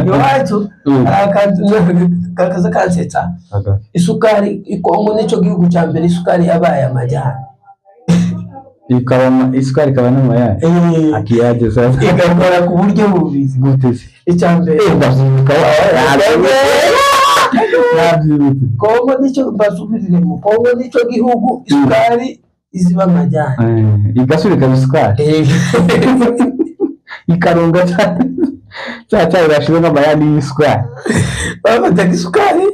iwacu kakaza kansetsa isukari ikongo nico gihugu cya mbere isukari yabaye amajyana ikabona isukari kabana n'amaya akiyaje sasa igakora ku buryo bubizi gutese icyambere Kongo nico basubiremo Kongo nico gihugu isukari iziba amajyana igasubika isukari ikarunga cyane irashira n'amayani y'isukari bafata isukari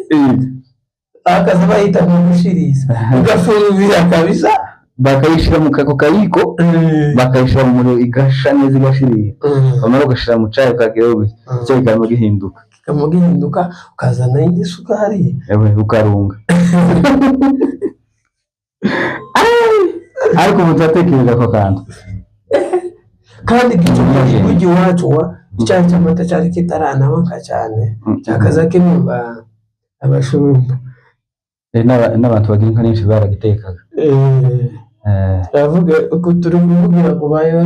akaza bahita mu gushiriza ugafurubira kabisa bakayishira mu kayiko bakayishira mu muriro igasha neza igashirira bamara ugashira mu cyayi kageho cyo kikamo gihinduka ukazana indi sukari ukarunga ariko mutatekereza ko kandi gicukuye iwacu icyayi cy'amata cyari kitaranabaka cyane cyakaza kimwe abashumba n'abantu bagira inka nyinshi baragitekaga turavuga uko turi kuvugira ngo bayo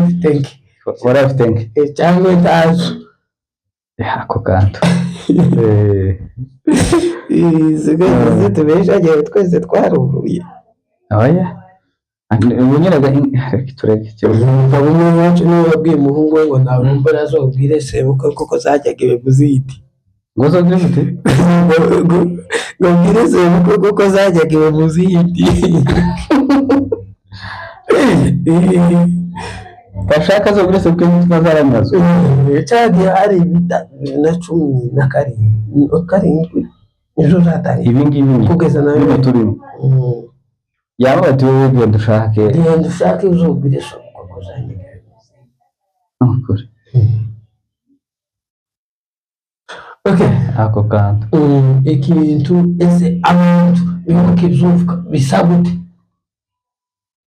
bafite nke cyangwa itazo ako kantu zigeze tubeshagiye twese twaruhuye oya ubunyeraga turegekeje umwe wacu niwe wabwiye umuhungu we ngo ntabwo azobwire sebuka kuko zajyaga ibuziti ngo zogire gute ngo mbwire sebuka kuko zajyaga ibuziti bashaka zogire sebuka n'utwa zaramazo cyagiye hari 2017 ejo zatari ibi ngibi kugeza nawe turimo yaba batuye genda ushake uzobwire sebuka kuko zajyaga ukuri ako kantu ikintu ese abantu bibuka ibyuvuka bisa gute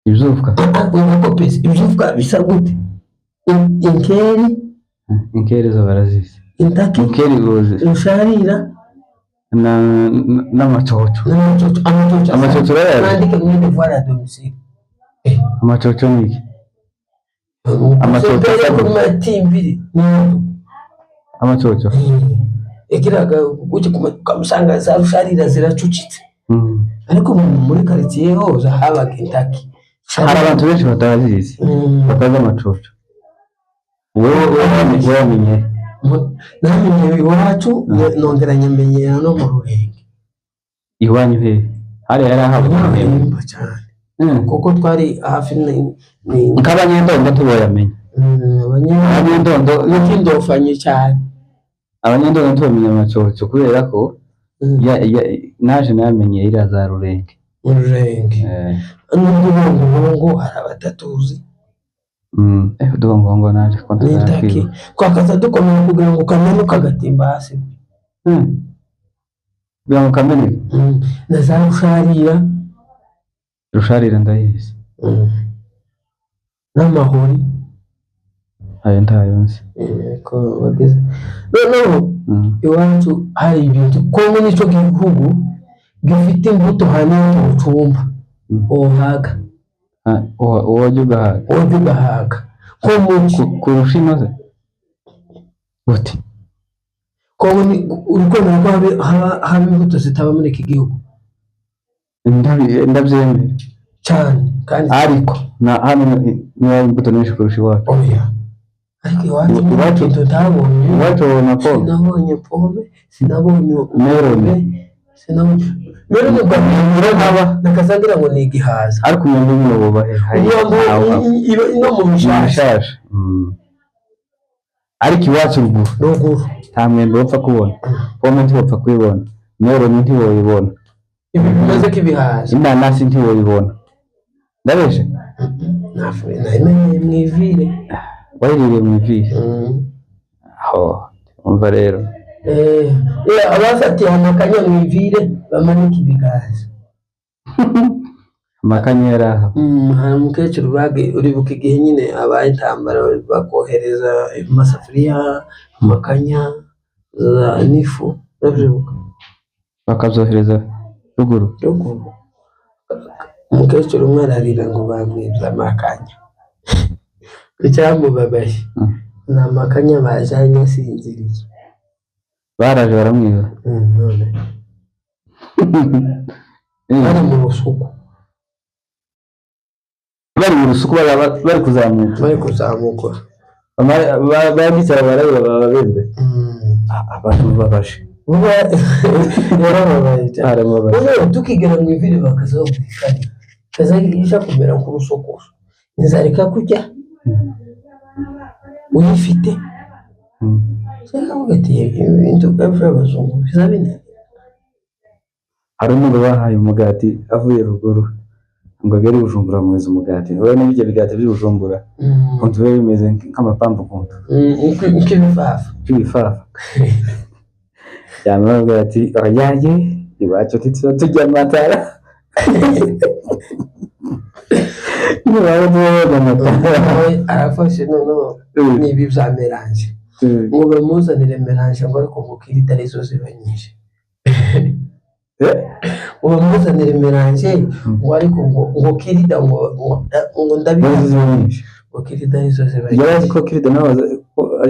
ibyuvuka bisa gute inkeri zo barazizi intaki inkeri goze usharira n'amacoco nandike mwene voila domicile amacoco niki amacoco ku matimbiri amacoco egiraga gute kumusanga za rusharira ziracucitse ariko muri quartier hose habaga intaki hari abantu benshi batazizi batazi amacoco wewe wamenye namenye iwacu nongera nyamenyera no mu Rurenge iwanyu he hari ahabwa cyane kuko twari hafi nk'abanyendondo tuboyamenye abanyendondo n'ikindofanye cyane abanyendondo tubamenye amacoco kubera ko naje namenye ira za Rurenge n'ubungu hari abatatuzi udubongo naje nitaki kwakaza dukomeye kugira ngo kamenuka gatimba hasi kugira ngo kamenuke na za rusharira ndayizi n'amahuri ayo ntayonzi ko bageze noneho iwacu hari ibintu Kongo nico gihugu gifite imbuto hanini mu cumba ohaga ugahaga kurusha inoze gute Kongo ni urukundo rwo haba imbuto zitaba muri iki gihugu ndabyemera cyane kandi ariko hano niba imbuto nyinshi kurusha iwacu ariko iwacu tutabonye sinabonye pome sinabonye melone melone ugahura nakazagira ngo ni igihaza ariko umuntu n'ububa ino mu mishasha ariko iwacu ruguru nta mwembe wapfa kubona pome ntiwapfa kuyibona melone ntiwoyibona ibi bimaze ko ibihaza inanasi ntiwoyibona ndabeshe namenye mwivire wayiririye mwivire umva rero abafatiye amakanya mwivire bamanika ibigazi amakanya yaraha hari umukecuru uribuka igihe nyine abaye intambara bakohereza amasafuriya amakanya n'ifu urabyibuka bakabyohereza ruguru umukecuru umwe ararira ngo bamwibye amakanya icyamubabaye Namakanya bajanye asinziriye. Baraje baramwiba. None. Bari mu rusuku. Bari mu rusuku bari kuzamuka. Bagicara barareba babembe. Abantu babaje. Uba yarababaye cyane. Ubu tukigera mu ivire bakazaho bikanye. Kazagisha kumera nk'urusokozo. Nizareka kujya. Uyifite. Cyangwa ugatiye ibintu by'abazungu bizabine. Hari umuntu bahaye umugati avuye ruguru ngo agere Bujumbura muweza umugati. Wowe n'ibyo bigati by'Ubujumbura. Kuntu biba bimeze nk'amapampu kuntu. Nk'ibifafa. Yamubwira ati oyaye iwacu tujya amatara. Arafashe noneho n'ibi bya melange ngo bamuzanire melange ngo ariko ngo kirida arizo ziba nyinshi. Ngo bamuzanire melange ngo ariko ngo kirida ngo ndabizi ngo kirida arizo ziba nyinshi. Yarazi ko kirida nawe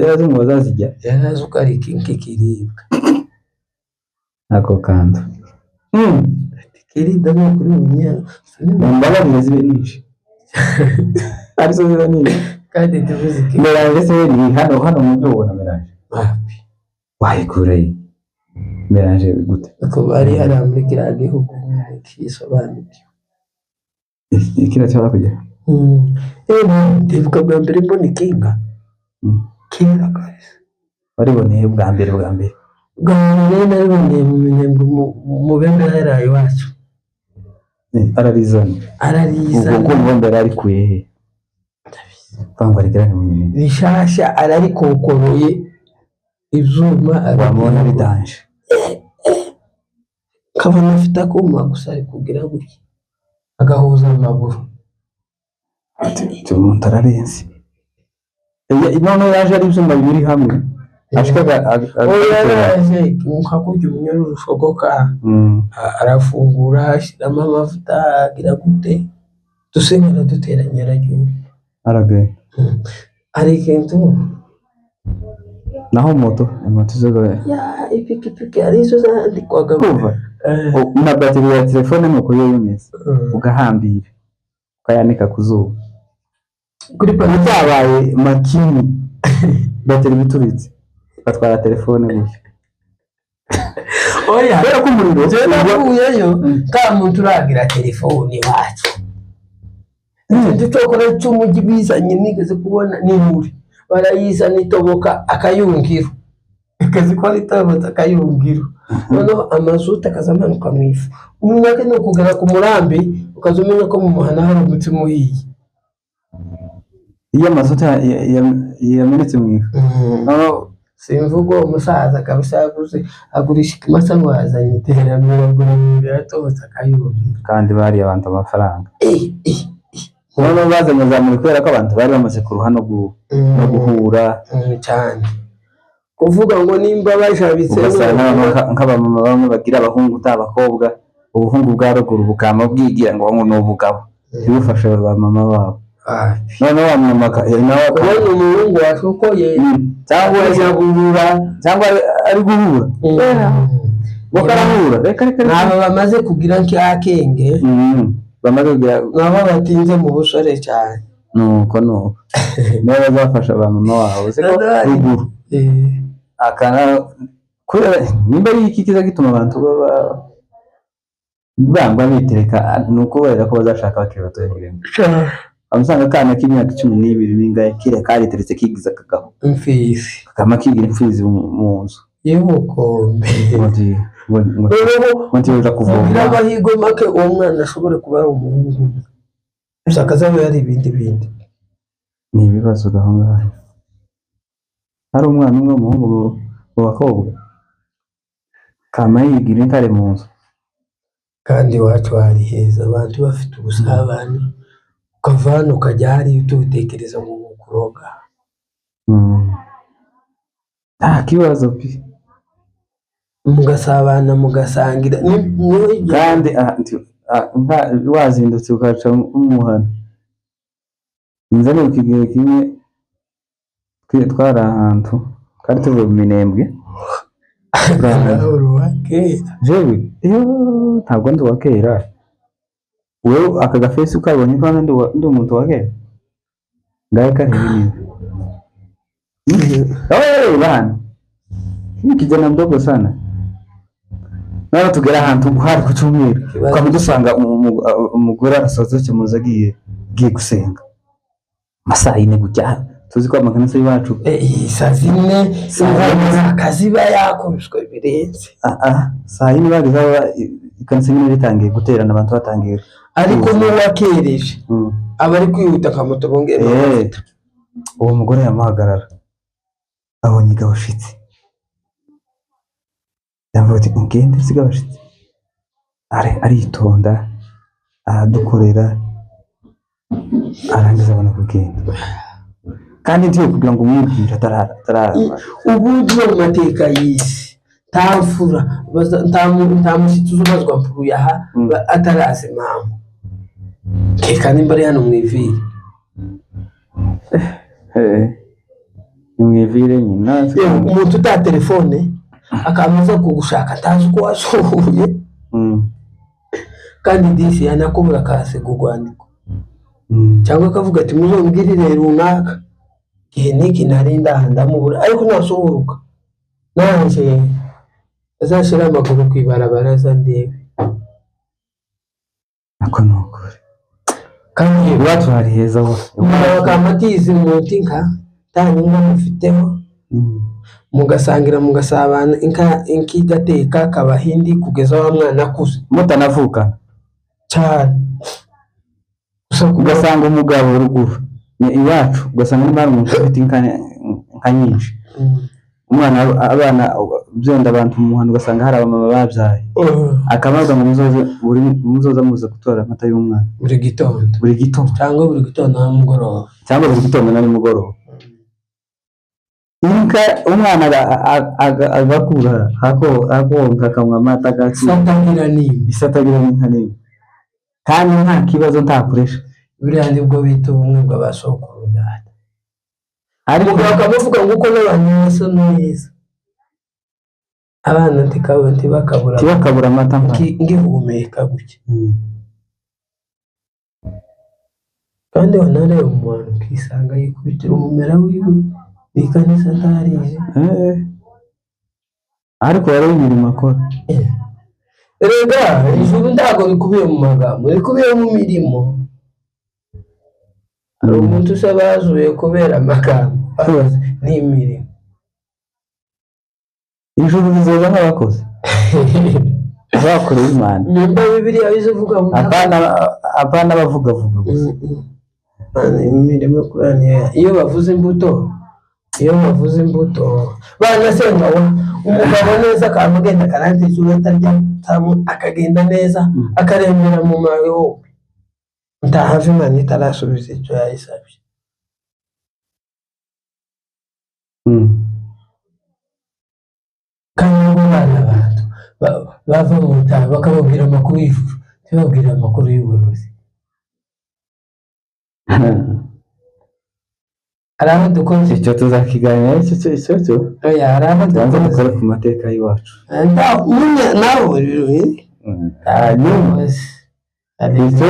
yarazi ngo bazazijya. Yarazi uko ari kiribwa ako kantu. Kirida no kuri munya mbababire zibe nyinshi. Arizo ziba nyinshi kandi tuvuze ki melange se ni hano mu byo ubona melange wapi wayikuraye melange gute ko bari hari muri kiriya gihugu kisobanuye ikira cyaba kujya ndibuka bwa mbere mbona ikinga kera guys wariboneye bwa mbere nariboneye mu minembwe mu bembera yaraye wacu ararizana ubwo mbere ari kuye Pangwa rigirane mu minembwe bishasha ararikokoroye ivyuma abamona bidanje kabona afite akuma gusa ari kugira gutya agahuza amaguru tumuntu ararenze none yaje ari ivyuma biri hamwe ashikaga yaje nkakurya umunyana urushogoka arafungura ashiramo amavuta agira gute dusengera duteranya aragiye aragaye arikentu naho moto zoga ya ipikipiki arizo zandikwaga kuva una bateri ya telefone nuko yo yumeze ugahambira ukayanika kuzuba kuri pano cyabaye makini bateri bituritse batwara telefone gutyo oya rero ko umuriro navuyeyo ka muntu uragira telefone wacu nditokora cy'umujyi bizanye nigeze kubona n'imuri barayizana itoboka akayungiro akazi ko ritobota akayungiro noneho amazuta akazamanuka mu ifu umwaka no kugera ku murambi ukazumenya ko mu muhana hari umutima uhiye iyo amazuta yamenetse mu ifu noneho simvugo umusaza kabisa yaguze agurisha ikimasa ngo yazanye iterambere ngo biratobotse akayungiro kandi bari abantu amafaranga noneho bazanye zamuri kubera ko abantu bari bamaze ku ruhano no guhura cyane kuvuga ngo nimba bashabitse nk'abamama bamwe bagira abahungu utabakobwa ubuhungu bwa ruguru bukama bwigira ngo ni ubugabo ntibufashe abamama babo noneho wamama nawe kubona umuhungu washokoye cyangwa yazagurura cyangwa ari guhura bakarahura reka nabo bamaze kugira nk'akenge bamaze kugira nabo batinze mu busore cyane nuko niba bazafasha abamama wabo se ko ruguru akana kubera nimba ari iki kiza gituma abantu bangwa bitereka nuko wera ko bazashaka bakiri batoye hirembe amusanga kana k'imyaka 12 ningaye kire kari teretse kigiza kagabo imfizi kama kigira imfizi mu nzu yemukombe ngo uza kuvoma n'abahigo make uwo mwana ashobora kuba ari umuhungu usakaza yari ibindi ni ibibazo gahanga hari umwana umwe umuhungu w'abakobwa kama yigira intare mu nzu kandi wacu hari heza abantu bafite ubusabane ukavana ukajya hari ututekereza mu kuroga kibazo pi mugasabana mugasangira kandi wazindutse ukaca umuhana inzane ukigere kimwe twari ahantu kandi tuvuye mu Minembwe jewe ntabwo ndi uwa kera wewe aka gafesi ukabonye ko ndi umuntu wa kera ngaye karibi bana ni kijana mdogo sana nara tugera ahantu hari ku cyumweru twaba dusanga umugore arasoza cyamuza agiye gusenga masaha ine gujya tuzi ko amakanisa yacu saa zine akaziba yakubishwe birenze saa yine bageza ikanisa nyine ritangiye guterana abantu batangiye ariko n'uwakereje aba ari kwihuta akamoto bongera uwo mugore yamuhagarara abonye igabashitsi yavuga ati ugende sigabashitsi aritonda aradukorera arangiza abona kugenda kandi ndiyo kugira ngo umwibwire atara ubundi mu mateka y'isi tamfura nta mushyitsi uzubazwa mpuruye aha atarazi impamvu keka nimba ari hano mwivire ni mwivire nyina umuntu uta telefone akamaza kugushaka atazi uko washoboye kandi disi yanakubura akahasiga urwandiko cyangwa akavuga ati muzombwirire runaka igihe niki nari ndamubura ariko ntasohoruka nanje azashira amaguru kwibarabara aza ndebe ako nukuri kandi iwacu hari heza hose bakamatiza umuti nka tanyinga mufiteho mugasangira mugasabana inka idateka kabahindi kugeza wa mwana akuze mutanavuka cyane ugasanga umugabo ruguru ni iwacu ugasanga nimba umuntu ufite inka nyinshi umwana abana byonda abantu mu muhanda ugasanga hari abamama babyaye akabaza ngo muzoza muza gutora amata y'umwana buri gitondo cyangwa buri gitondo na mugoroba inka umwana agakura akonka akamwa amata isatagira n'inka nini kandi nta kibazo nta kuresha buriya nibwo bita ubumwe bw'abasokuru data ariko bakamuvuga ngo uko n'abantu basa neza abana ntibakabura amata ngihumeka gutya kandi wanareba umuntu ukisanga yikubitira umumera wiwe ikanisa ntarize ariko wari imirimo akora erega ijuru ntabwo rikubiye mu magambo rikubiye mu mirimo hari umuntu usaba yazuye kubera amagambo n'imirimo ijuru rizoza nk'abakozi abakoreye Imana nimba Bibiliya bivuga ngo apana bavuga gusa imirimo kuraniye iyo bavuze imbuto bana senga umugabo neza akamugenda karante ijuru atarya akagenda neza akarembera mu mayo ndahava Imana itarasubiza icyo yayisabye kandi abana bava mu butayu bakababwira amakuru y'ijuru ntibabwire amakuru y'uburozi hari aho dukoze icyo tuzakiganira icyo hari aho dukora ku mateka y'iwacu nawe hanyuma icyo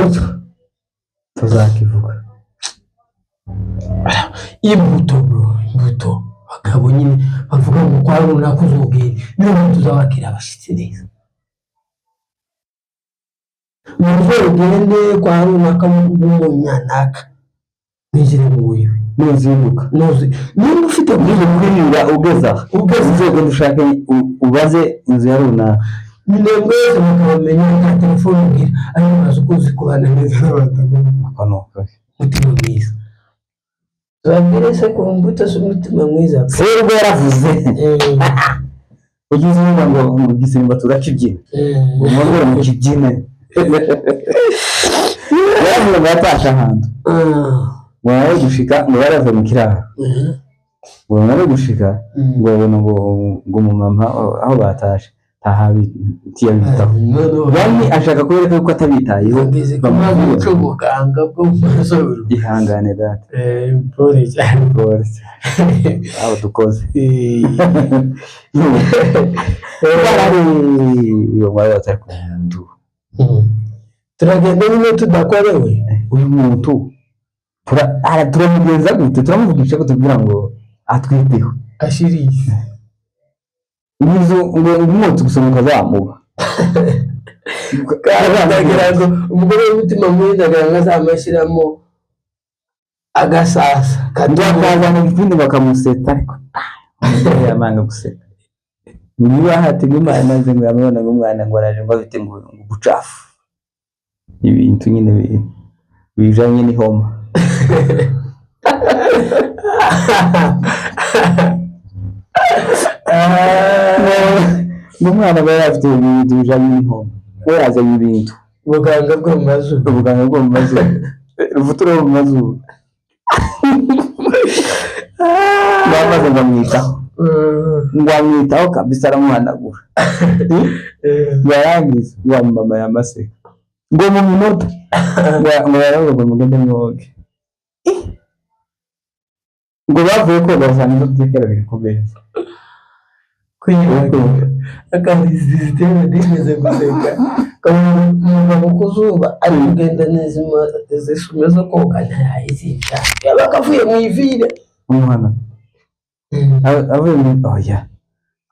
tuzakivuga imbuto bakabo nyine bavuga ngo kwa runaka uzubwire niyo tuzabakira abashyitsi neza ugende kwa runaka w'umunyanaka nigire mu wiwe nuzibuka niba ufite kwirinda ugeze inzego dushaka ubaze inzu ya runaka Minembwe yose bakabamenya nta telefone ubwira ariko bazi uko uzi kubana neza n'abantu umutima mwiza babwire se ku mbuto z'umutima mwiza ubwo yaravuze ugize niba ngo mu gisimba turakibyina umugore mu kibyine yaravuze ngo yatashe ahantu ngo nawe gushika ngo yarave mu kiraro ngo nawe gushika ngo babona ngo umumama aho batashe ntiyabitaho yani ashaka kubereka ko atabitayeho bamuco buganga bwo mu mazuru ihangane data pole cyane aho dukoze iyo mwari atari kundu turagenda nyine tudakorewe uyu muntu turamugenza gute turamuvugisha ko tubwira ngo atwiteho ashiriye nizo ngo umunsi gusomuka zamuba ndagira ngo umugore w'umutima mwiza ndagira azamashiramo agasasa kazana ikindi bakamuseta ariko yamanga guseka niba hatega Imana ze ngo yamubona nk'umwana ngo araje ngo afite ngo gucafu ibintu nyine bijanye n'ihoma umwana aba afite ibintu bijanye n'ihoma we yazanye ibintu ubuganga bwo mu mazuru uruvuturo mu mazuru bamaze ngo amwitaho kabisa aramuhanagura yarangiza ngo mama yamaseka ngo mu minota ngo yaravuga ngo mugende mwoge ngo bavuye ko bazana no byekera biri kubeza akandi system dimeze guseka mu kuzuba ari kugenda neza zisume zo koganya yizita yabakavuye mu ivire umwana avuye mu oya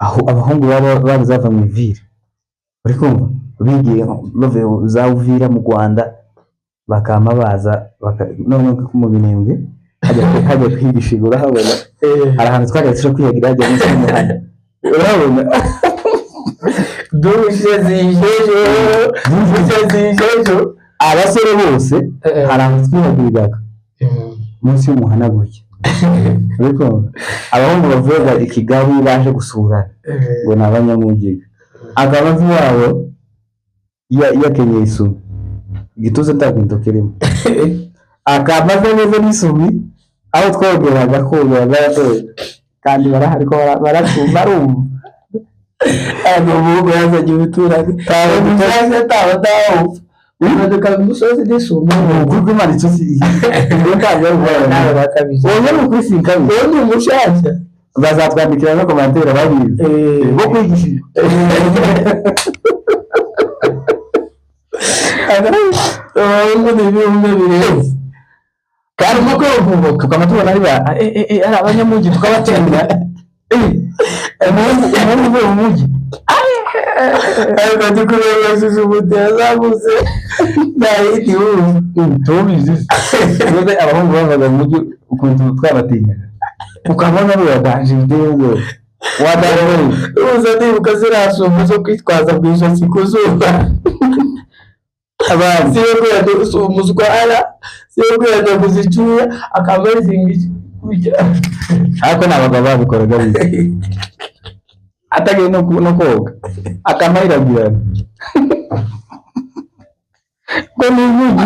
aho abahungu bazava mu ivire uri kumva bigiye bave za Uvira mu Rwanda bakama baza none mu binembwe hajya kwigishigura habona hari ahantu twagatsho kwiyagira hajya munsi y'umuhanda urabona duje zijejo abasore bose hari ahantu twiyagiraga munsi y'umuhanda gutya ariko abahungu bavuga ikigabu baje gusura ngo nabanyamugiga akabazi wabo yakenyeye isume igituze ntakwintokeremo akabaza neza n'isume aho twogeraga koga kandi barahari ko barumva umuhungu yazanye ibiturage tawe unaduka musozi n'isume ubwo Imana icyo si nawe bakabije wowe mu kwisinka wowe ni umushasha bazatwandikira no komantere babizi bo kwigishije ngo ni ibihumbi birenze kandi nuko vuba tukaba tubona ari abanyamugi tukabatenda umuntu wo mu mugi ariko dukureba suzubuti yazamutse nahiti tubizi none abahungu bavaga mu mugi ukuntu twabatinya ukabona rubaganje bitego wadanye uza ndibuka zirasumba zo kwitwaza bw'ijosi kuzuba abandi siyo kwenda umuzwara siyo kwenda kuzicuya akamazingi kujya ariko n'abagabo babikoraga bize atagiye no koga akamayiragira ko ni mugi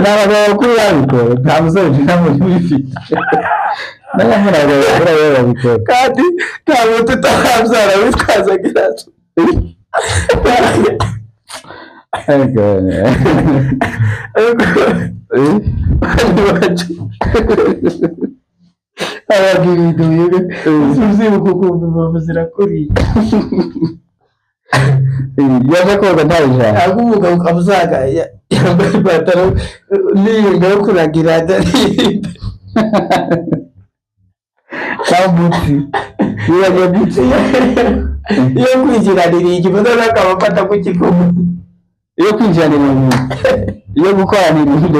n'abagabo kuri babikora nta musore nta muntu ubifite n'abahera babikora kandi nta muntu utahabyara witwazaga iraso abaga ibintu bibi uzibuka ukumva impamvu zirakuriye yaje koga ntabijana ahubwo umugabo ukaba uzaga yambaye ipantaro n'iyinga yo kuragira adarinda kabutsi yiragiye butsi iyo kwinjiranira ikibazo n'akaba afata ku kikumu iyo kwinjiranira umuntu iyo gukoranira undi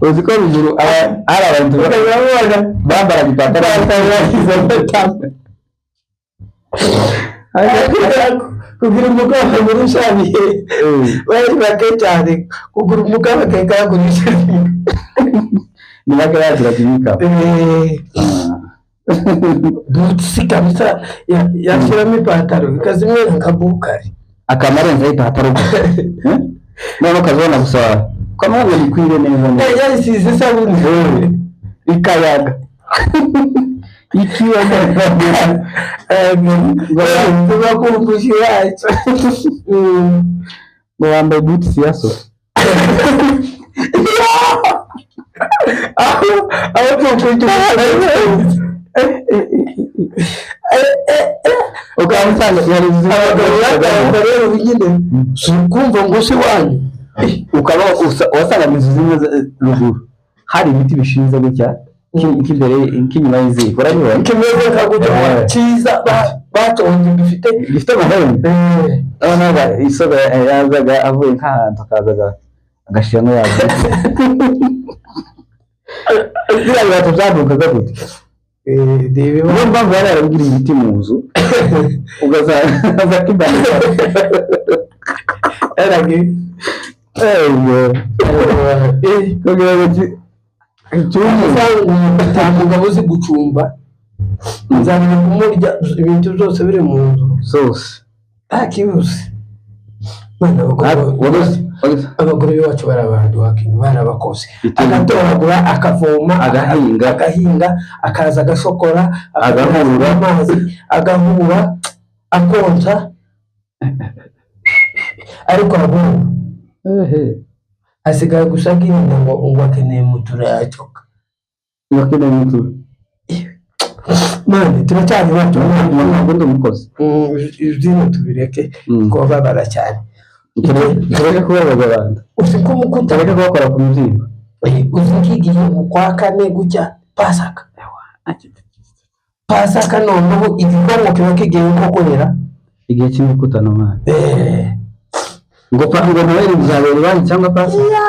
uzi ko ruguru hari abantu bambaraga ipantaro bagize amatama kugira umugabo murushabiye bari bake cyane kugura umugabo akayikagurisha ni bake yagira kimika butsi kabisa yashyiramo ipantaro ikazimwera nka bukari akamarenza y'ipantaro none ukazona gusa kamwe bikwire neza neza yasize isabune ikayaga ikiyaga tubakumbushi wacu ngo wambaye boots yaso aho tukugira ukamusanga yarize abagabo rero bigine kumva ngo se wanyu ukaba wasanga inzu zimwe ruguru hari ibiti bishinze gutya k'imbere k'inyuma y'iziko urabibona kimeze nk'agutwa cyiza batonze gifite amahembe naga isoga yazaga avuye nk'ahantu akazaga agashiramo yazo biriya bintu byadukaga gute niyo mpamvu yari yarabigira ibiti mu nzu ugazaza k'imbere umugabo uzi gucumba nzabona kumurya ibintu byose biri mu nzu zose nta kibuze abagore bacu barabakoze agatoragura akavoma agahinga akaza agashokora agahura amazi agahura akonsa ariko abubu asigaye gusa bw'ibintu ngo akeneye mutura yacoka akeneye mutura mani turacyari bato ntabwo ndi umukozi izina tubireke kuba babara cyane tureke kubabaza abantu uzi ko umukuta tureke kubakora ku mubyimba uzi nk'igihe kwa kane gutya pasaka noneho igikongo kiba kigiye gukorera igihe cy'imikutano mani ngo nawe muzabera iwanyu cyangwa pasaka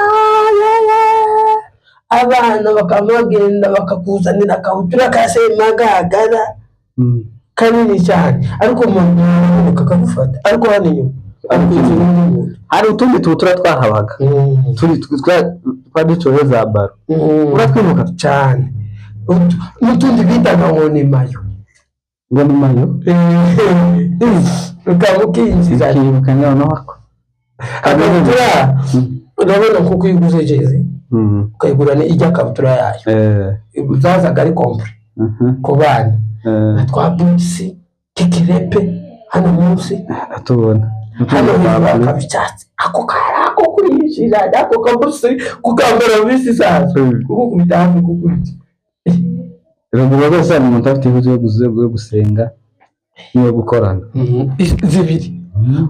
abana bakamagenda bakakuzanira akabutura ka semagagara kanini cyane ariko umuntu kakagufata ariko hano inyuma hari utundi tubutura twahabaga twaducoye za baro uratwibuka cyane n'utundi bitaga ngo ni mayo ukamukinjira ukibuka noneho ako akabutura urabona kuko iyo uguze jezi ukayigura ijya kabutura yayo zazaga ari kompure ku bana twa butsi kikirepe hano munsi atubona hano hejuru akaba icyatsi ako kari ako kurishira ako kabutsi kukambara bisi sasa kuko kubita hafi kukurya ruguru rwose hari umuntu afite ihuzo yo gusenga niyo gukorana zibiri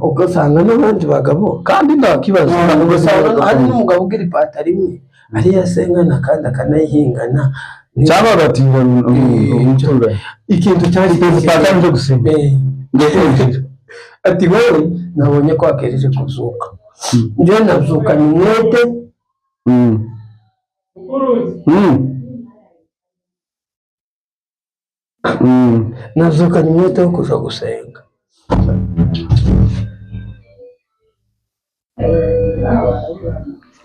ugasanga n'abandi bagabo kandi nta kibazo ugasanga hari n'umugabo ugira ipataro imwe ariyo asengana kandi akanayihingana cyangwa agatinda umuturanyi ikintu cyari ipataro cyo gusenga ati wowe nabonye ko wakereje kuzuka njyewe nazukanye umwete nazukanye umwete wo kuza gusenga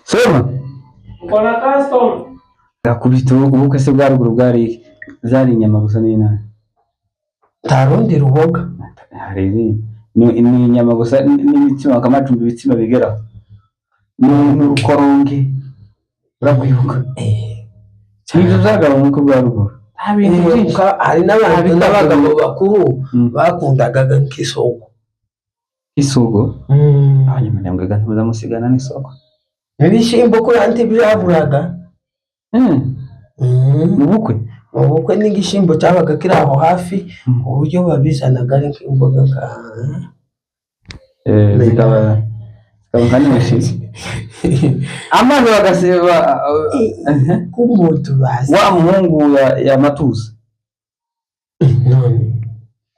sema gakubita ubukwe se bwa ruguru zari inyama gusa n'inani nta rundi ruboga hari ni inyama gusa n'imitsima bakamacumba ibitsima bigeraho n'urukoronge urabwibuka n'ibyo byagaba mu bukwe bwa ruguru hari n'abagabo bakuru bakundaga nk'isoko abanyamuryango ntimuzamusigana n'isoko ibishyimbo kuri anti byaburaga mu bukwe n'igishyimbo cyabaga kiri aho hafi uburyo babizanaga ari nk'imboga zikaba nka n'ibishyimbo amazi bagaseba k'umuntu bazi wa muhungu yamatuza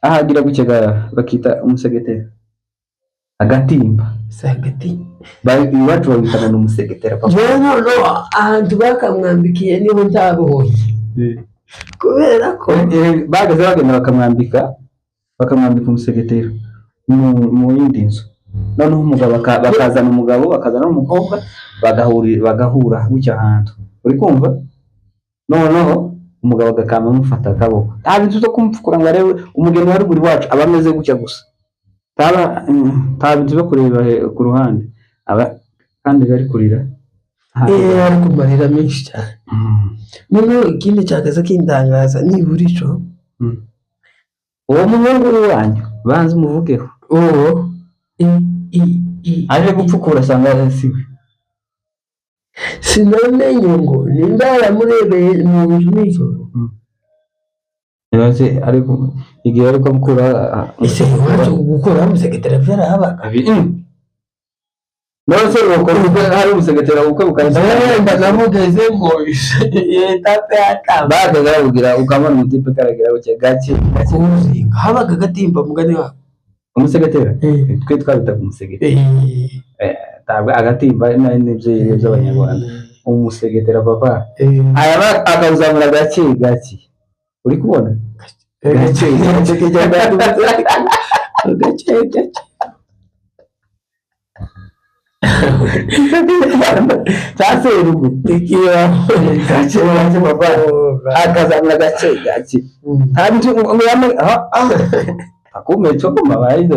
ahagira gukega bakita umusegetera agatimba iwacu babitana n'umusegetera ahantu bakamwambikiye niho ntabonye kubera ko bageze bagenda bakamwambika umusegetera mu yindi nzu noneho umugabo bakazana umugabo bakazana n'umukobwa bagahura gutya ahantu uri kumva noneho umugabo agakama amufata akaboko nta bintu zo kumupfukura ngo arebe umugeni wa ruguru wacu aba ameze gutya gusa nta bintu byo kureba ku ruhande kandi bari kurira ari kumarira menshi cyane. Noneho ikindi cyakaza kindangaza nibura ico uwo muhungu wanyu banze umuvugeho uwo aje gupfukura asanga siwe sinamenye ngo nimba yaramurebeye mu nzu nijoro. Yaje ariko igihe ariko mukura ese waje gukora umusekretera vyarahabaga nose uko hari umusekretera ukwe ukaza ndamugeze ngo yetape ataba bagaza kugira ukamana umutipe karagira uke gake kuzinga habaga gatimba mugani wa umusekretera twe twabitaga umusekretera tabwa agatimba n'ibyo by'abanyarwanda umusekretera papa aya akazamura gake gake uri kubona gake cyase rugo ikiwa gake papa akazamura gake ntabwo umuyama akumecho kuma baizo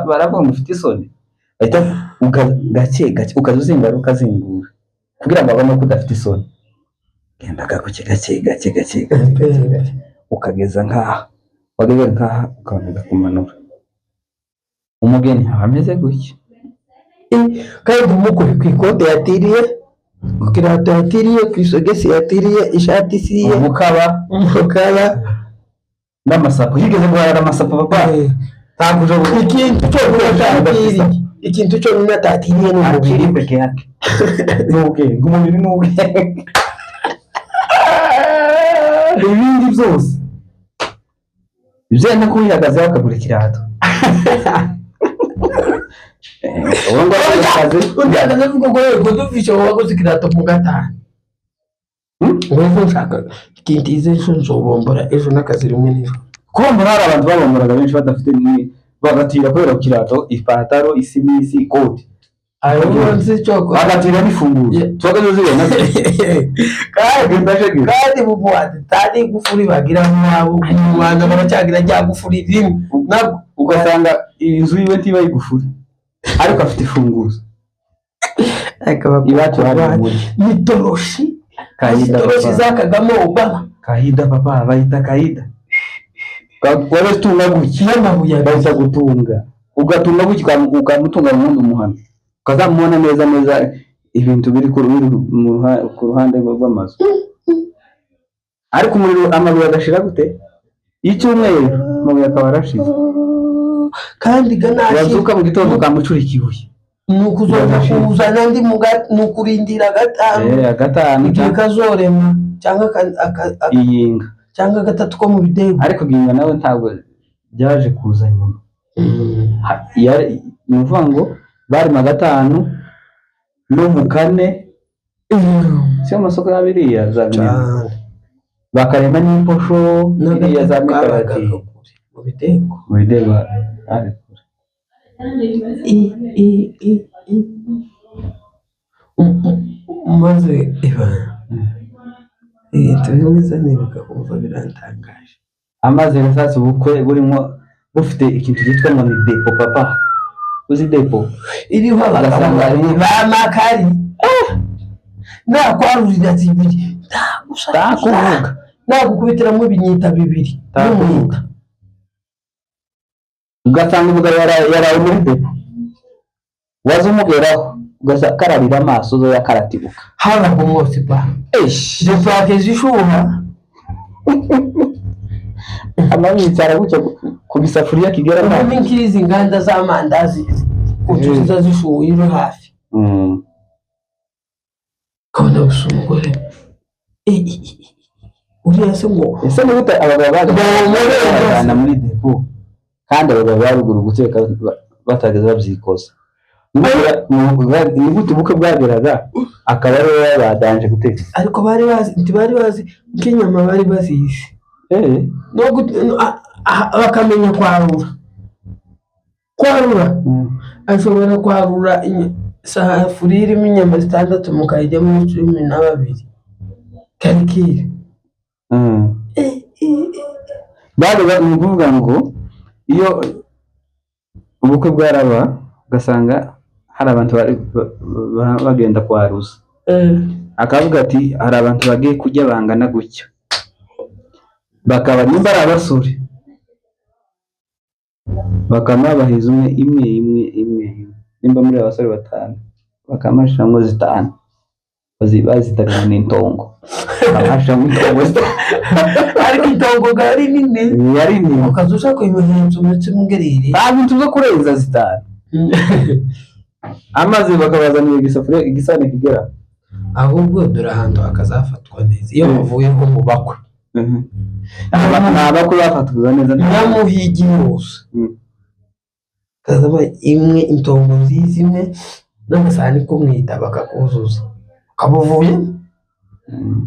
baravuga mufite isoni ahita gake ukazuzinga ukazingura kugira ngo abone ko udafite isoni genda gakuke gake ukageza nkaha wageze nkaha ukabona kumanura umugeni ameze gutya kandi umukuri ku ikote yatiriye ukirato yatiriye ku isogesi yatiriye ishati isiye umukaba n'amasapo yigeze guhara amasapo papa takujo ikintu cyo natatiriye n'umubiri peke yake umubiri n'ubwe ibindi byose ibyo kubihagazeho akagura ikirato ubu ngo undagaze vuga ngo yego dufishe waguze ikirato mu gatanu ngo nshaka ikintize nzobombora ejo n'akazi rimwe nijoro kubombora hari abantu babomboraga benshi badafite bagatira kubera kirato ipataro isimisi ikoti ayo nzi cyoko bagatira n'ifunguro cyoka zuzibona kandi bubuwate tari gufuri bagira mwabo Rwanda baracyagira rya gufuri rimwe nabwo ugasanga inzu yiwe ntiba yigufuri ariko afite ifunguzo akaba iwacu hari mitoroshi kaida zakagamo Obama kaida papa bayita kaida wale tunga gukiya mabuya baza gutunga ugatunga gukika ukamutunga mu muhanda ukazamubona neza ibintu biri ku ruhande rw'amazu ariko umuriro amabuye agashira gute icyumweru amabuye akaba arashize kandi ganashi wazuka mu gitondo kamucura ikibuye nukuzana ndi nukurindira gatanu igihe kazorema cyangwa iyinga cyangwa gatatu ko mu bidego ariko ginga nawe ntabwo byaje kuza nyuma ni ukuvuga ngo bari mu gatanu no mu kane si amasoko y'abiriya za bakarema n'imposho n'iriya za mikarati mu bidego ari maze tubimeze nibuka kumva birantangaje amaze gasatsi ubukwe burimo bufite ikintu cyitwa ngo ni depo papa uzi depo iriho abagasanga bamakari nakwarurira zibiri ndakuvuga nagukubitiramo ibinyita bibiri n'umwita ugasanga umugabo yaraye muri depo waza umugeraho ugakarabira amaso zo yakaratibuka haba ku mwose pa zifake zishuha amabitsara gutya ku bisafuriya kigera nta nk'izi inganda z'amandazi utuziza zishuha iri hafi kabona gusa umugore uriya se ngo ese ni gute abagabo bajyana muri depo kandi abagabo baruguru guteka batageze babyikoza ni gute ubukwe bwageraga akaba ari we badanje guteka ariko bari bazi nk'inyama bari bazizi bakamenya kwarura ashobora kwarura isafuriya irimo inyama zitandatu mukayijyamo 12 karikire bari ni ukuvuga ngo iyo ubukwe bwaraba ugasanga hari abantu bagenda kwaruza, akavuga ati hari abantu bagiye kujya bangana gutya, bakaba nimba ari abasore bakanabahiza imwe nimba muri abasore 5 bakamashamo 5 bazitariwe n'intongo amashamo intongo ariko intongo gari nini yari nini ukazusha ko ibimenyetso ndetse mungerere bintu byo kurenza 5 amazi bakabazanira igisafuriya igisane kigera ahubwo dore ahantu akazafatwa neza iyo bavuye nko mu bakwe abakwe bafatwa neza nyamuhigi yose kazaba imwe intongo nziza imwe n'amasahani ko mwita bakakuzuza kabuvuye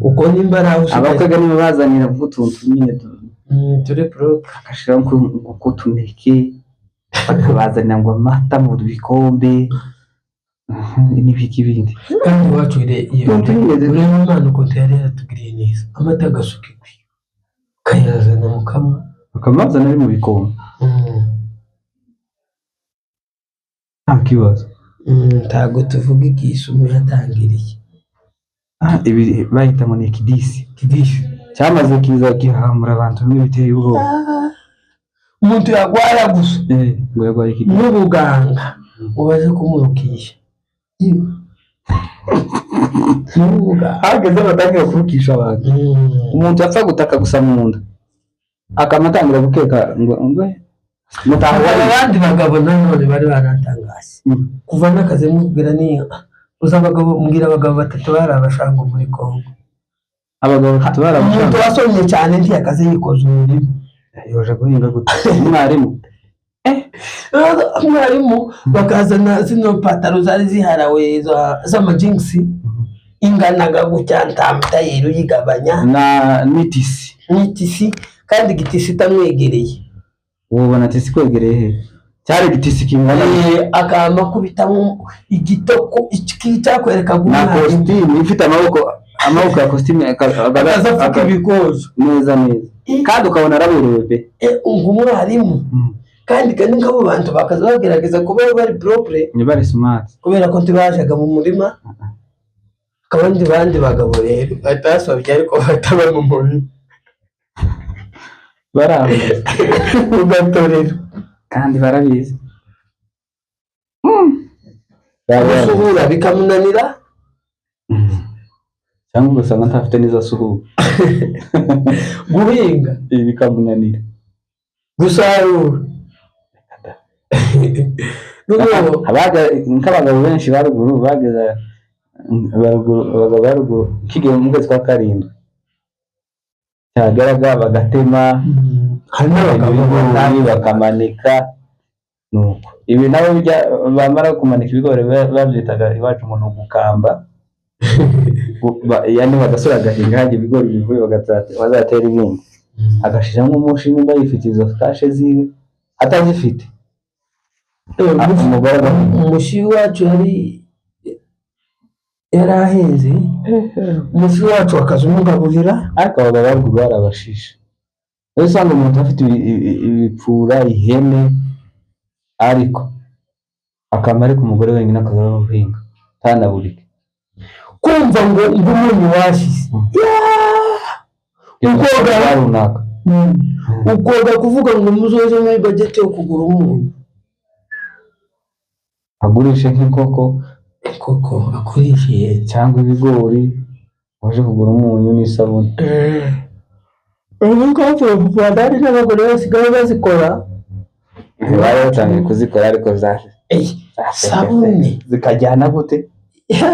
uko nimba araho abakwe nibo bazanira utuntu nyine turi probe akashira ko tuneke bakabazanira ngo amata mu bikombe n'ibiki bindi kandi wacu iyo umwana uko yari yatugiriye neza amata agasuka kayazana mu kamwe bakamazana ari mu bikombe nta kibazo ntago tuvuga igisumu yatangiriye ibi bahita ngo ni kidisi cyamaze kiza gihamura abantu n'ibiteye ubwoba umuntu yagwara gusa ngo yagwaye kidisi n'ubuganga ubaje kumurukisha hageze batangira kurukisha abantu umuntu apfa gutaka gusa mu nda akamatangira gukeka ngo abandi bagabo nanone bari baratangaje kuva n'akazi mubwira ni uza abagabo mbwira abagabo 3 bari abashango muri Kongo abagabo 3 bari umuntu wasomye cyane ndi akazi yikoze umurimo yoje guhinga gute mwarimu bakazana zino pataro zari ziharawe z'amajinsi inganaga gutya ntamta yero yigabanya na nitisi kandi gitisi tamwegereye ubona tisi kwegereye he cyari gitisi kingana akama kubitamo igitoko cyakwereka na costume ifite amaboko ya costume akaza fuka ibikozo neza kandi ukabona araberewe pe umwarimu kandi ngabo bantu bakaza bagerageza kuba bari propre ni bari smart kubera ko tibajaga mu murima kabandi bandi bagabo rero batasabye ariko bataba mu murima barabizi ugatorera kandi barabizi suhura bikamunanira cyangwa ugasanga ntafite neza suhura guhinga bikamunanira gusarura nk'abagabo benshi baruguru bageze baruguru kigiye mu kwezi kwa 7 cyagaraga bagatema hari bakamanika nuko ibi nabo bamara kumanika ibigori babyitaga iwacu umuntu gukamba yani bagasura gahinga haje ibigori bivuye bazatera ibindi agashiramo umushini bayifite izo kashe ziwe atazifite umushi wacu yarahenze umushi wacu akazumugaburira ariko abagabo barabashisha rero usanga umuntu afite ibipfura ihene ariko akamara ku mugore wenyine akazara guhinga tanaburike kumva ngo umuntu washize ukoga kuvuga ngo muzoze muri budget yo kugura umuntu agurishe nk'inkoko akoresheje cyangwa ibigori waje kugura umunyu n'isabune ubu ko badari n'abagore basigaye bazikora bari batangiye kuzikora ariko sabune zikajyana gute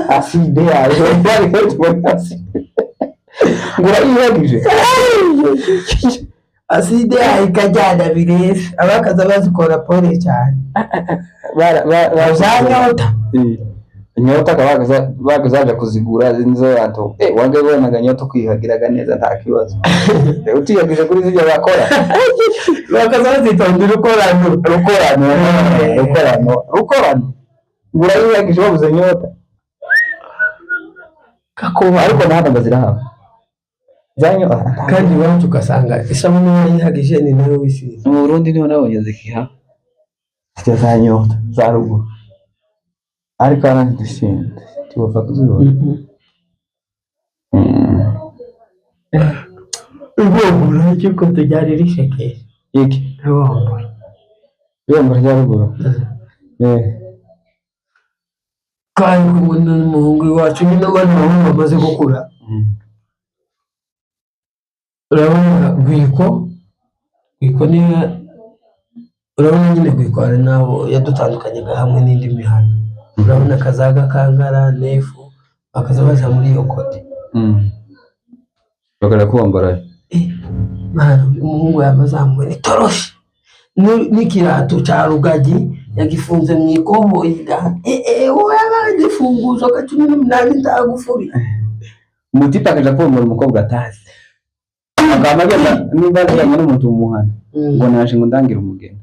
aside yaje bari kubona ngurayihagije aside ikajyana birese abakaza bazikora pole cyane bazanyota inyota bagazaja kuzigura zinzo yanto wange bonaga nyota kwihagiraga neza nta kibazo utiyagije kuri zijya bakora bakaza bazitondera rukorano ngurayihagije babuze nyota kakoba ariko ntabwo zirahawe zanyo kandi wacu ugasanga isabune yihagije ni nayo wisize mu Burundi niho nabonye zikiha zijya za nyota za ruguru ariko arandishinze tuva kuzibona ibombora cyuko tujyari rishekeye iki ibombora rya ruguru kandi kubona umuhungu wacu nyine abana bamwe bamaze gukura urabona Rwiko niyo urabona nyine Rwiko hari nabo yadutandukanyaga hamwe n'indi mihanda urabona Kazaga Kankara Nefu bakaza baza muri iyo kote bakara kubombora umuhungu yamazamuwe n'itoroshi n'ikirato cya rugagi yagifunze mu ikoboyi wowe abandi funguzo ka 18 ndagufuri umutipe akaja kubombora umukobwa atazi akamagenda niba ajyanye n'umuntu umuhana ngo naje ngo ndangira umugeni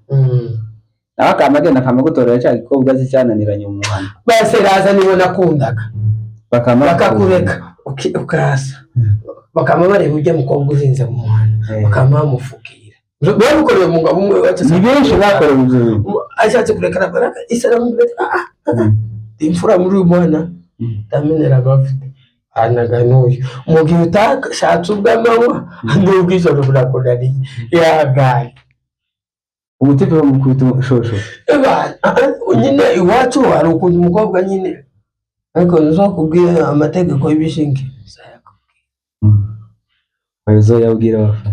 nawe akamagenda akamugutorera cya gikobwa cyananiranye umuhana base raza nibo nakundaga bakakureka ukasa bakama bareba ujya mukobwa uzinze mu muhanda bakama bamufukira bamukoreye umugabo umwe wacu ni benshi bakoreye ibyo ashatse kurekana baraka isalamu imfura muri uyu mwana tamenera bafite anaga n'uyu mu gihe utashatse ubw'amanywa n'ubw'ijoro burakunaniye yagaye umutipe bamukubita shosho nyine iwacu hari ukuntu umukobwa nyine ariko nzokubwira amategeko y'ibishinge bazo yabwira bafata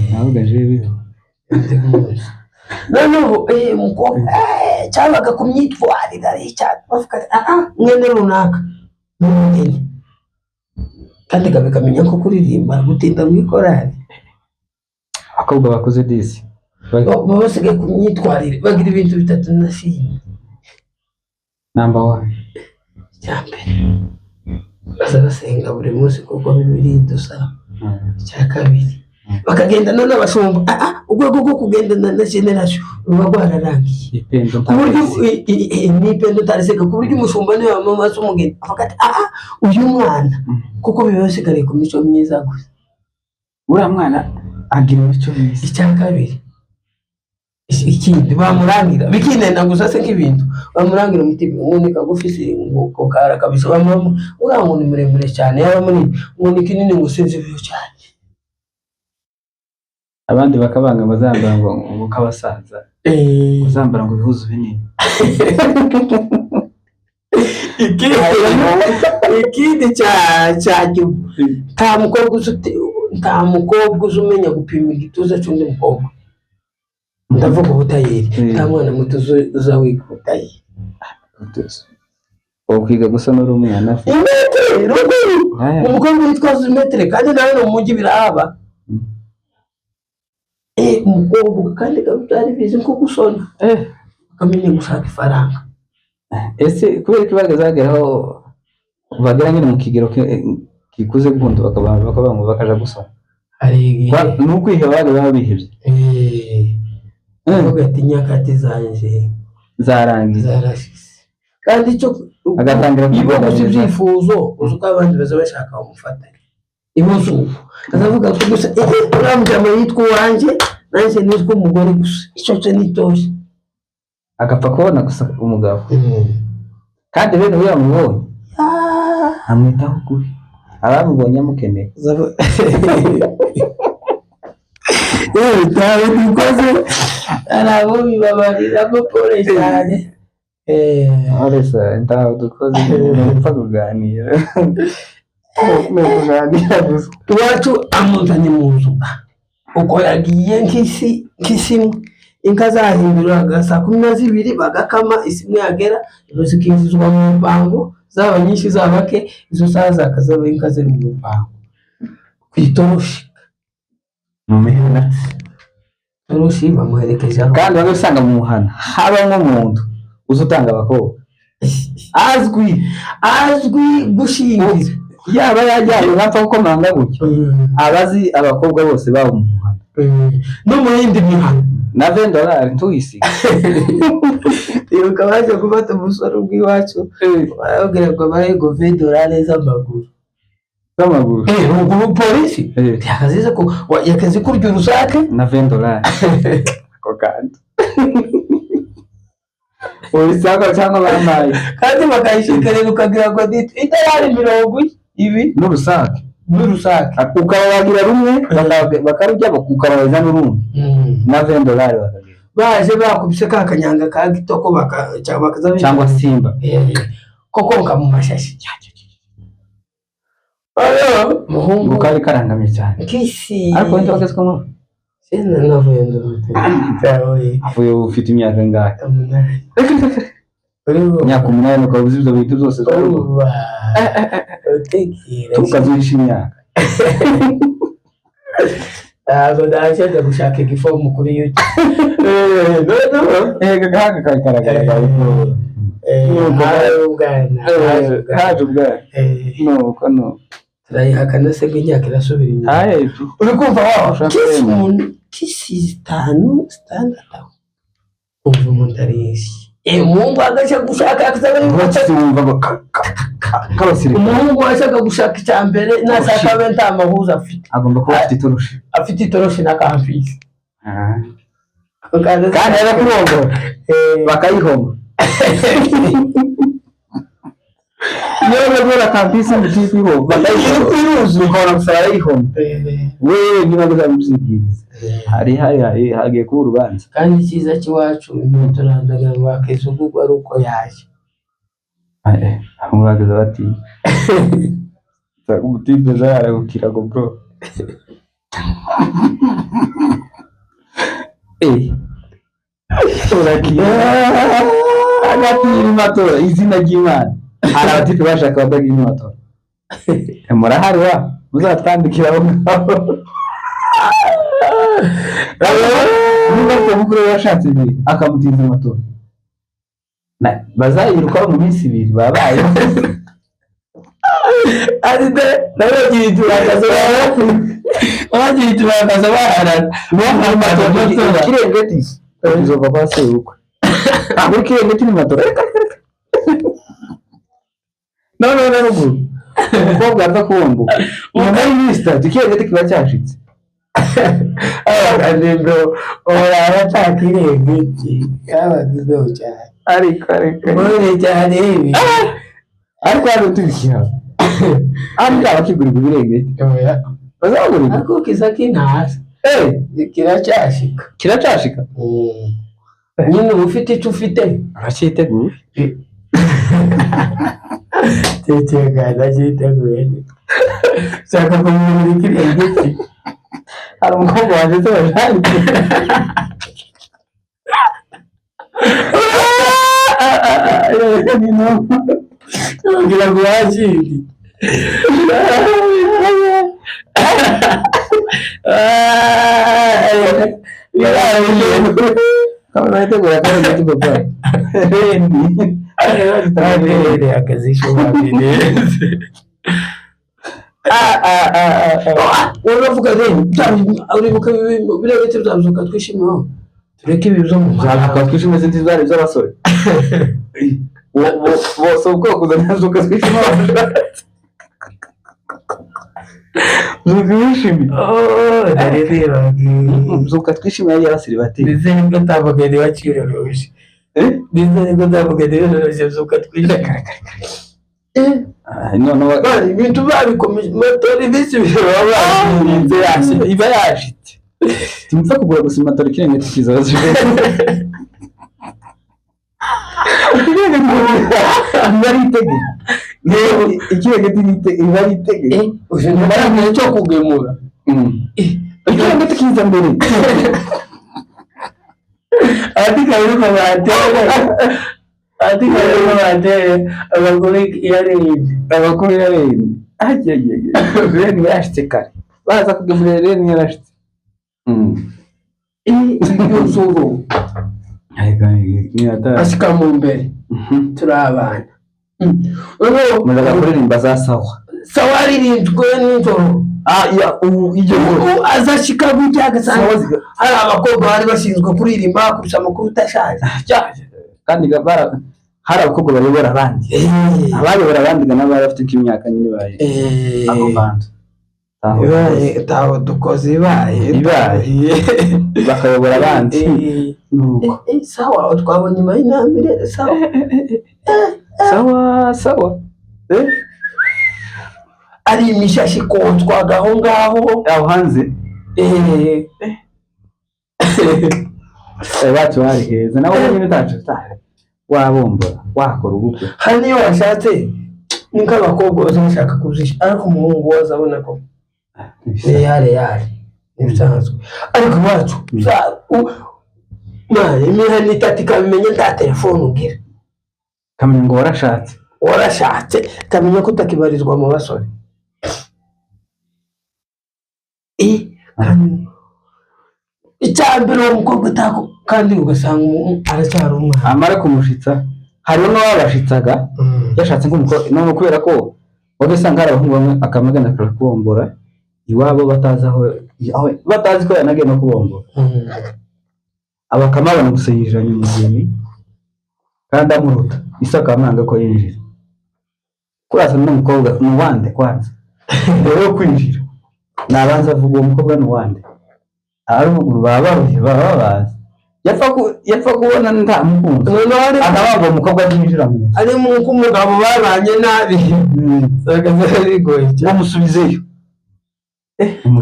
ntabwo aje biho noneho umukobwa cyabaga ku myitwarire cyane bavuga mwene runaka n'umugeni kandi kabikamenya ko kuririmba gutinda mu ikorari abakobwa bakoze disi basigaye ku myitwarire bagira ibintu bitatu na filime number 1 cyambere bazasenga buri munsi kuko bibiri dusaba cya kabiri bakagenda none abashumba urwego rwo kugendana na generation ruba rwararangiye n'ipendo utariseka ku buryo umushumba niwe wamamaza umugeni avuga ati uyu mwana kuko bibasigariye ku mico myiza gusa uriya mwana agira imico myiza icya kabiri ikindi bamurangira bikinenda gusa se nk'ibintu bamurangira umutima umuntu kagufise ngo kara kabisa bamurangira uriya muntu muremure cyane yaba munini umuntu kinini ngo sinzi byo cyane abandi bakabanga bazambara ngo kabasaza uzambara ngo bihuzu binini ikindi nta mukobwa uzumenya gupima igituza cy'undi mukobwa ndavuga ubutayeri nta mwana muto uza wiga ubutayeri kwiga gusa n'urumwana afite imetero umukobwa witwaza imetero kandi nawe mu mujyi birahaba umukobwa kandi byari bizi nko gusona akamenya gushaka ifaranga ese kubera ko bagazageraho bagera nyine mu kigero kikuze guhunda bakabanga bakaja gusona nuko ihe baga bihebye ati nyakati zanje zarangiye zarashise kandi cyo agatangira kwibaza ibyifuzo uzuko abandi baza bashaka umufatanya ibuzu akavuga ko gusa uramujama yitwa wanje nanje nitwa umugore gusa icyo cyo nitoje agapfa kubona gusa umugabo kandi bene uyu amubonye amwitaho kuri abamubonye amukeneye tawe dukoze arabo bibabarira ko pole cyane aresa ndaho dukoze mpfa kuganira gusa iwacu amuzanye mu nzu uko yagiye nk'isimu inka zahinduraga 12 bagakama isimu yagera zikinjizwa mu mpango zaba nyinshi zabake izo saa zakazaba inka ziri mu mpango kwitoroshi mu mihana toroshi bamuherekeje kandi bagasanga mu muhana haba nk'umuntu uzutanga abakobwa azwi gushingira yaba yajyaye nkapfa uko manga gutyo abazi abakobwa bose baba mu muhana no mu yindi mihana na $20 ntuyisiga iyo kabaje gufata umusoro bw'iwacu barabwira ngo barego $20 z'amaguru ruguru polisi yakazize ko yakazi kurya urusake na $20 ko kandi ubisanga cyangwa bamaye kandi bakayishikarira ukagira ngo idolari 20 n'urusake ukabagira rumwe bakarujya ukabaza n'urundi na $20 bakagira baje bakubise ka kanyanga ka gitoko bakaza cyangwa simba koko mu mashashi ayo muhungu kari karangamye cyane kisi ariko ndio kesiko sina navuye ndawe avuye ufite imyaka ngahe uriho myaka 8 ukabuza ibyo bintu byose tukazurisha imyaka ndashaka gushaka igifomu kuri YouTube gahaga kagaragara haje ubwana no turayihakana se imyaka irasubira inyuma uri kumva kisi 5 standard umva umuntu arishi umuhungu agaca gushaka umuhungu ashaka gushaka icyambere nashaka be nta mahuza afite agomba kuba afite itoroshi na kampisi kandi era kurongo bakayihoma niyo bora kampisi mutipi ho bakayihoma ukora kusayihoma wewe niba bizabyigiza hari hagiye ku rubanza kandi cyiza cy'iwacu muturandaga wakeze ubwo ari uko yaje amubagaza bati umutipe zara ukirago bro agati matora izina ry'Imana hari abatipe bashaka badagira matora murahari wa muzatwandikira abo ngabo niba mukuru yashatse ibi akamutiza amatora bazayiruka mu minsi 2 babaye aride nabagiye turakaza bahara kirengeti bizova kwase uko muri kirengeti ni matora no umukobwa aza kuwumbuka nyuma y'imista kirengeti kiba cyashitse abagandendo ora cyakirengeti yabagizeho cyane ariko muri cyane ibi ariko hano tubikira andi abakigurira ibirengeti bazagurira ariko kiza kinasa kiracyashika nyine ufite icyo ufite aracyiteguye ndaciteguye shaka kumubura ikirengeti hari umukobwa wanjye tubajanye kugira ngo yakindi kama nategura kandi ndimo kwa reni akazisho babineze uravuga reni uribuka birabete byazuka twishimiye tureke ibizo mu byazuka twishimiye zindi zari z'abasore bose ubwoko zazuka twishimiye Zugishimi. Dareba. Zuka twishimiye yari abasiribateri. Bizeye ngo tabageni bakiroroje. Bizeye ngo tabageni bakiroroje zuka twishimiye. No. Ibintu babikomeje motori bisi baba yase iba yashite. Tumfa kugura gusa motori kirenge kizaza. Baritege. Ikirenge baritege. Ushobora cyo kugemura. Ikirenge kiza mbere. Atika yuko batere abagore yarinde. Reni yashitse kare. Baza kugemura Reni yarashitse. Yuzuru. Ashika mu mbere. Turabana. Muzaga kuririmba za sawa. Sawa aririmbwe n'ijoro. Iyo azashika gutyaga sawa. Hari abakobwa bari bashinzwe kuririmba kurusha amakuru utashaje. Kandi hari abakobwa bayobora abandi. Abayobora abandi n'abari bafite imyaka nyine baye. Ako band. taho dukoze ibaye bakayobora abandi. Sawa twabonye intambwe sawa sawa ari imishashi kontwaga aho ngaho aho hanze bacu hari heza nawe nyine tacu wabombora wakora ubukwe hari iyo washatse ninka abakobwa bashaka kuzisha ariko umuhungu waza abona ko yare nibyanzwe ariko bacu mane imihani itatu kabimenye nta telefone ugira kamenya ngo warashatse kamenya ko utakibarizwa mu basore icyambere uwo mukobwa utako kandi ugasanga umuntu aracyari umwana amara kumushitsa hariho n'abashitsaga yashatse nk'umukobwa none kubera ko wagasanga hari abahungu bamwe akamagana akakubombora iwabo batazi ko yanagiye no kubombora abakamabana gusa yijanye umugeni kandi amuruta isaka amanga ko yinjira kurasa n'umukobwa nuwande kwanza rero kwinjira nabanza avuga uwo mukobwa nuwande aruvuguru bababaza yapfa kubona nta mukunzi akabanga umukobwa yinjira mu ari mu kumugabo babanye nabi sagaze bigoye bamusubizeyo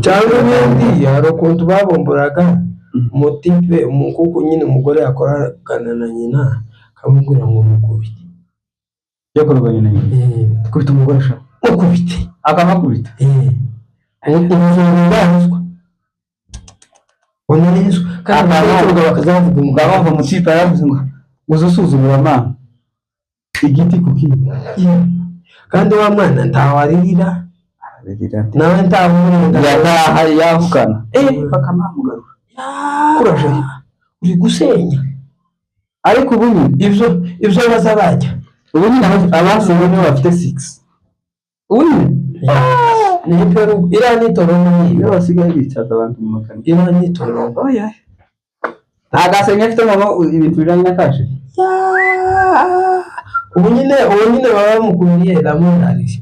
cyangwa ibindi hari ukuntu babomboraga umutipe umukuku nyine umugore yakorana na nyina akamubwira ngo mukubite yakorwa nyina kubita umugore ashaka mukubite akamakubita ubuzima onezwa kandi abakobwa bakazavuga umugabo bava mu kipe yaravuze ngo uzusuzumira mama igiti kuki kandi wa mwana ntawaririra nawe ntavuga yataha yavukana bakamamugarura kuraje uri gusenya ariko ubu ibyo bazabajya ubu nyine abasigaye nibo bafite 6 ubu ni peru irani torongo niyo basigaye bicaza abantu mu makani irani torongo nta gasenya afite mama ibintu bijanye n'akaje ubu nyine baba bamukuriye ramonarije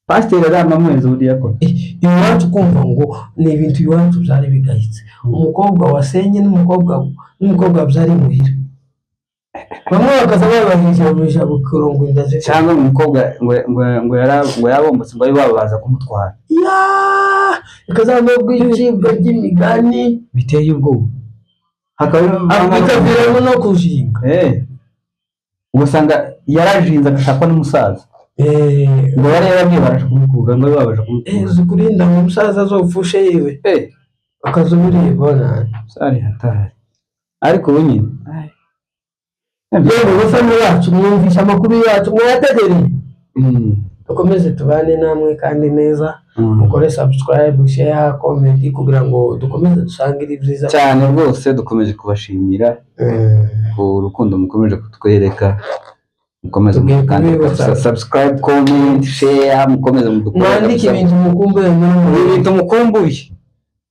pasiteri aramamwezi buriya ko iwacu kumva ngo ni ibintu iwacu byari bigayitse umukobwa wasenye n'umukobwa byari muhira bamwe bakaza babahisha bukurongo indaze cyangwa umukobwa ngo yabombotse ngo babaza kumutwara ikazamubwa icibwa ry'imigani biteye ubwoba bikaviramo no kushinga ugasanga yarajinze agashakwa n'umusaza ngo bari yarabwiye baraje kumukura ngo babaje kumukura uzi kurinda ngo umusaza azopfushe yiwe akazubiriye bona sari hatari ariko ubu nyine yewe bafana bacu mwumvisha amakuru yacu mwayategereye dukomeze tubane namwe kandi neza mukore subscribe share comment kugira ngo dukomeze dusangire ibyiza cyane rwose dukomeje kubashimira ku rukundo mukomeje kutwereka mukomeze mukandika subscribe comment share mukomeze mwandike ibintu mukumbuye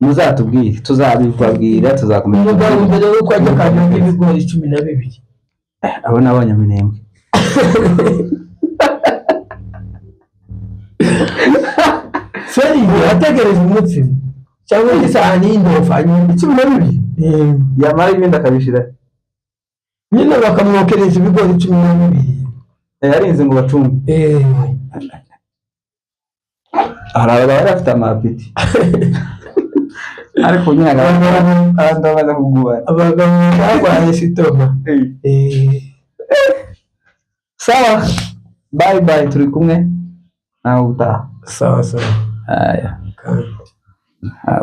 muzatubwire tuzabibabwira tuzakomeza umugabo mbere yo kwajya kandi ibigori 12 abo n'abanyaminembwe seri yategereza umutsima cyangwa isahani y'indofanye 12 yamara ibindi akabishira nyine bakamwokereza ibigori 12 yarinze ngo bacunge hari abagabo bafite amapiti ariko nyine abantu baza kugubana abagabo barwaye sitoma sawa bye turi kumwe nawe utaha sawa aya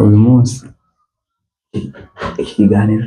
uyu munsi ikiganiro